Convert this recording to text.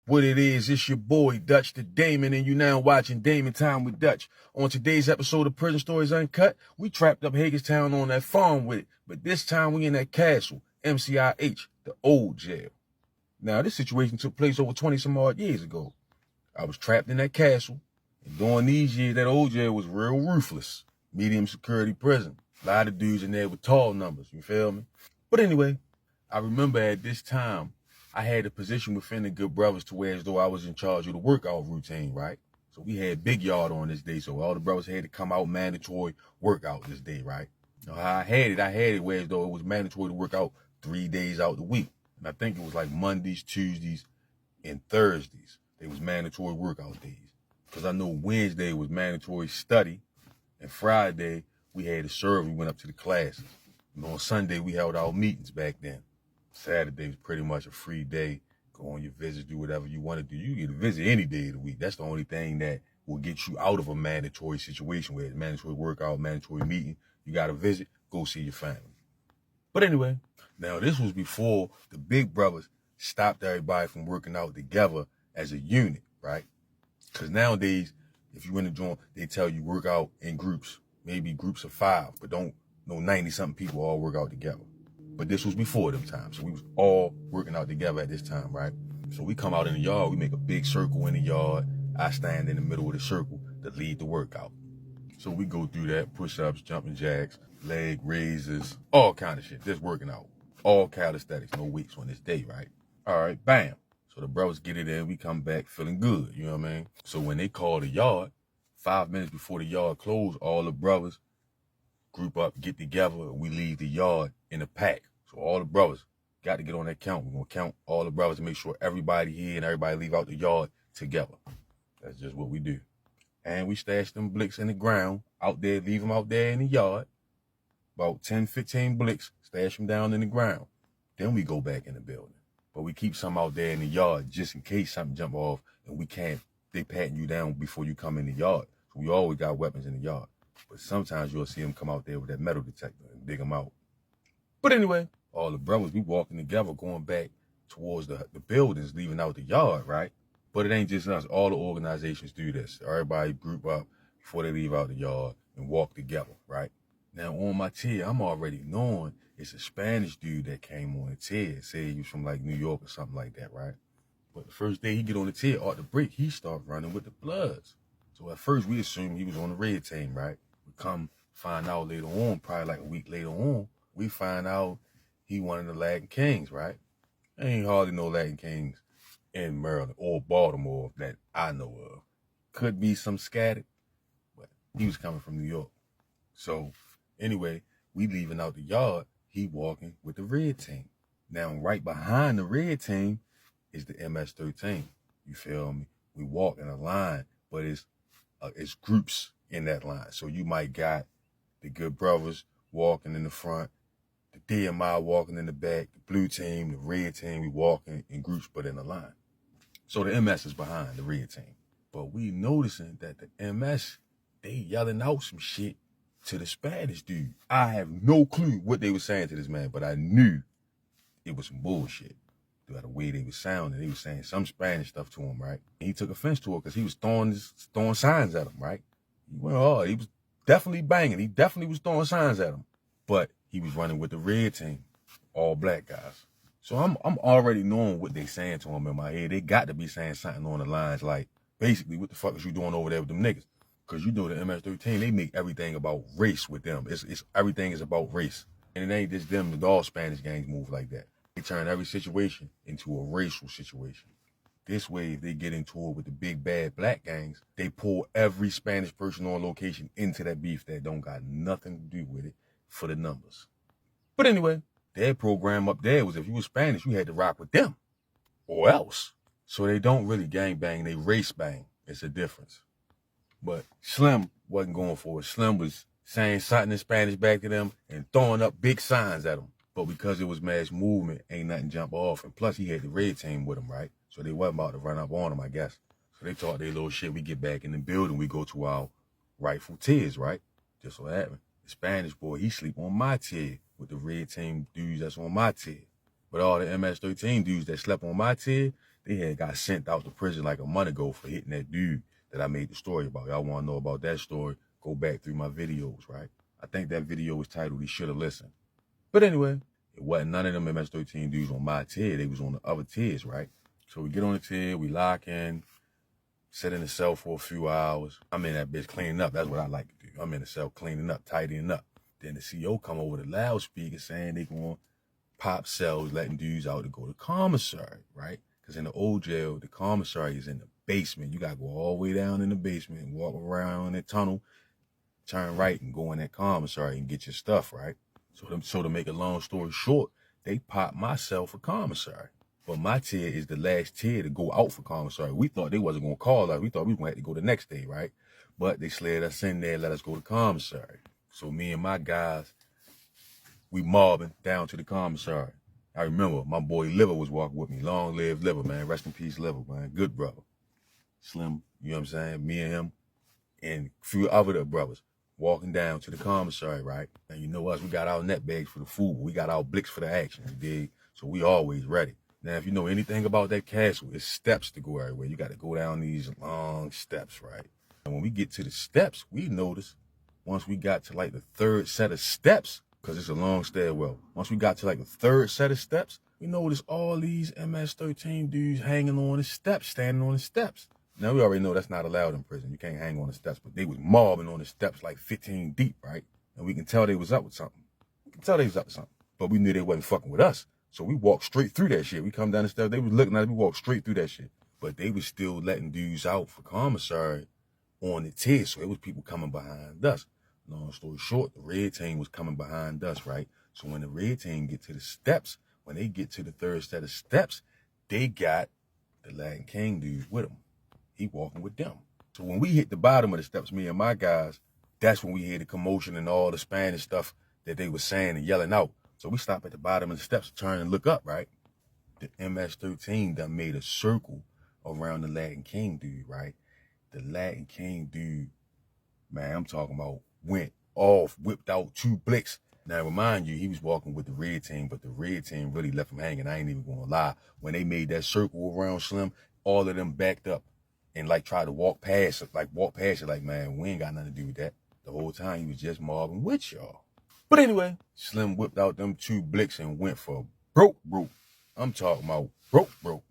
What it is, it's your boy, Dutch the Damon, and you now watching Damon Time with Dutch. On today's episode of Prison Stories Uncut, we trapped up Hagerstown on that farm with it, but this time we in that castle, MCIH, the old jail. Now, this situation took place over 20 some odd years ago. I was trapped in that castle, and during these years, that old jail was real ruthless. Medium security prison. A lot of dudes in there with tall numbers, you feel me? But anyway, I remember at this time, I had a position within the Good Brothers to where as though I was in charge of the workout routine, right? So we had big yard on this day, so all the brothers had to come out mandatory workout this day, right? Now how I had it where as though it was mandatory to work out 3 days out the week. And I think it was like Mondays, Tuesdays, and Thursdays. They was mandatory workout days. Because I know Wednesday was mandatory study, and Friday we had to serve, we went up to the classes. And on Sunday we held our meetings back then. Saturday was pretty much a free day. Go on your visits, do whatever you want to do. You get to visit any day of the week. That's the only thing that will get you out of a mandatory situation where it's mandatory workout, mandatory meeting. You got to visit, go see your family. But anyway, now this was before the big brothers stopped everybody from working out together as a unit, right? Because nowadays, if you in the joint, they tell you work out in groups, maybe groups of 5, but don't know 90-something people all work out together. But this was before them times. So we was all working out together at this time, right? So we come out in the yard, we make a big circle in the yard. I stand in the middle of the circle to lead the workout. So we go through that, push-ups, jumping jacks, leg raises, all kind of shit, just working out. All calisthenics, no weights on this day, right? All right, bam. So the brothers get it in, we come back feeling good, you know what I mean? So when they call the yard, 5 minutes before the yard closed, all the brothers group up, get together, and we leave the yard in a pack. So all the brothers got to get on that count. We're going to count all the brothers to make sure everybody here and everybody leave out the yard together. That's just what we do. And we stash them blicks in the ground out there, leave them out there in the yard. About 10, 15 blicks, stash them down in the ground. Then we go back in the building. But we keep some out there in the yard just in case something jump off and we can't, they patting you down before you come in the yard. So we always got weapons in the yard. But sometimes you'll see them come out there with that metal detector and dig them out. But anyway, all the brothers, we walking together, going back towards the buildings, leaving out the yard, right? But it ain't just us. All the organizations do this. Everybody group up before they leave out the yard and walk together, right? Now, on my tier, I'm already knowing it's a Spanish dude that came on the tier. Say he was from like New York or something like that, right? But the first day he get on the tier, off the break, he start running with the Bloods. So at first we assumed he was on the red team, right? We come find out later on, probably like a week later on, we find out he one of the Latin Kings, right? Ain't hardly no Latin Kings in Maryland or Baltimore that I know of. Could be some scattered, but he was coming from New York. So anyway, we leaving out the yard, he walking with the red team. Now right behind the red team is the MS-13. You feel me? We walk in a line, but it's groups in that line. So you might got the Good Brothers walking in the front, the DMI walking in the back, the blue team, the red team, we walking in groups but in a line. So the MS is behind the red team. But we noticing that the MS, they yelling out some shit to the Spanish dude. I have no clue what they were saying to this man, but I knew it was some bullshit. By the way they was sounding, they was saying some Spanish stuff to him, right? And he took offense to it because he was throwing signs at him, right? He went hard. He was definitely banging. He definitely was throwing signs at him. But he was running with the red team, all black guys. So I'm already knowing what they saying to him in my head. They got to be saying something on the lines like, basically, what the fuck is you doing over there with them niggas? Because you know the MS-13, they make everything about race with them. It's everything is about race. And it ain't just them, all Spanish gangs move like that. They turn every situation into a racial situation. This way, if they get into it with the big bad black gangs, they pull every Spanish person on location into that beef that don't got nothing to do with it for the numbers. But anyway, their program up there was if you were Spanish, you had to rock with them or else. So they don't really gang bang, they race bang. It's a difference. But Slim wasn't going for it. Slim was saying something in Spanish back to them and throwing up big signs at them. But because it was mass movement, ain't nothing jump off. And plus he had the red team with him, right? So they wasn't about to run up on him, I guess. So they talk their little shit. We get back in the building. We go to our rightful tiers, right? Just so happened. The Spanish boy, he sleep on my tier with the red team dudes that's on my tier. But all the MS-13 dudes that slept on my tier, They had got sent out to prison like a month ago for hitting that dude that I made the story about. Y'all want to know about that story? Go back through my videos, right? I think that video was titled, "He Should Have Listened." But anyway, it wasn't none of them MS-13 dudes on my tier. They was on the other tiers, right? So we get on the tier, we lock in, sit in the cell for a few hours. I'm in that bitch cleaning up. That's what I like to do. I'm in the cell cleaning up, tidying up. Then the CO come over the loudspeaker saying they going to pop cells, letting dudes out to go to commissary, right? Because in the old jail, the commissary is in the basement. You got to go all the way down in the basement and walk around that tunnel, turn right and go in that commissary and get your stuff, right? So to make a long story short, they popped my cell for commissary. But my tier is the last tier to go out for commissary. We thought they wasn't going to call us. We thought we were going to have to go the next day, right? But they slid us in there and let us go to commissary. So me and my guys, we mobbing down to the commissary. I remember my boy Liver was walking with me. Long live Liver, man. Rest in peace, Liver, man. Good brother. Slim, you know what I'm saying? Me and him and a few other brothers walking down to the commissary, right? And you know us, we got our net bags for the food. We got our blicks for the action, you dig? So we always ready. Now, if you know anything about that castle, it's steps to go everywhere. You got to go down these long steps, right? And when we get to the steps, we notice once we got to like the third set of steps, because it's a long stairwell, once we got to like the third set of steps, we noticed all these MS-13 dudes hanging on the steps, standing on the steps. Now, we already know that's not allowed in prison. You can't hang on the steps, but they was mobbing on the steps like 15 deep, right? And we can tell they was up with something. But we knew they wasn't fucking with us. So we walked straight through that shit. We come down the stairs, they was looking at us, we walked straight through that shit. But they was still letting dudes out for commissary on the tier, so it was people coming behind us. Long story short, the red team was coming behind us, right? So when the red team get to the steps, when they get to the third set of steps, they got the Latin King dudes with them. He walking with them. So when we hit the bottom of the steps, me and my guys, that's when we hear the commotion and all the Spanish stuff that they were saying and yelling out. So we stop at the bottom of the steps, turn and look up, right? The MS-13 done made a circle around the Latin King dude, right? The Latin King dude, man, I'm talking about, went off, whipped out 2 blicks. Now, remind you, he was walking with the red team, but the red team really left him hanging. I ain't even gonna lie. When they made that circle around Slim, all of them backed up and like tried to walk past it, like, man, we ain't got nothing to do with that. The whole time he was just mobbing with y'all. But anyway, Slim whipped out them 2 blicks and went for broke. I'm talking about broke.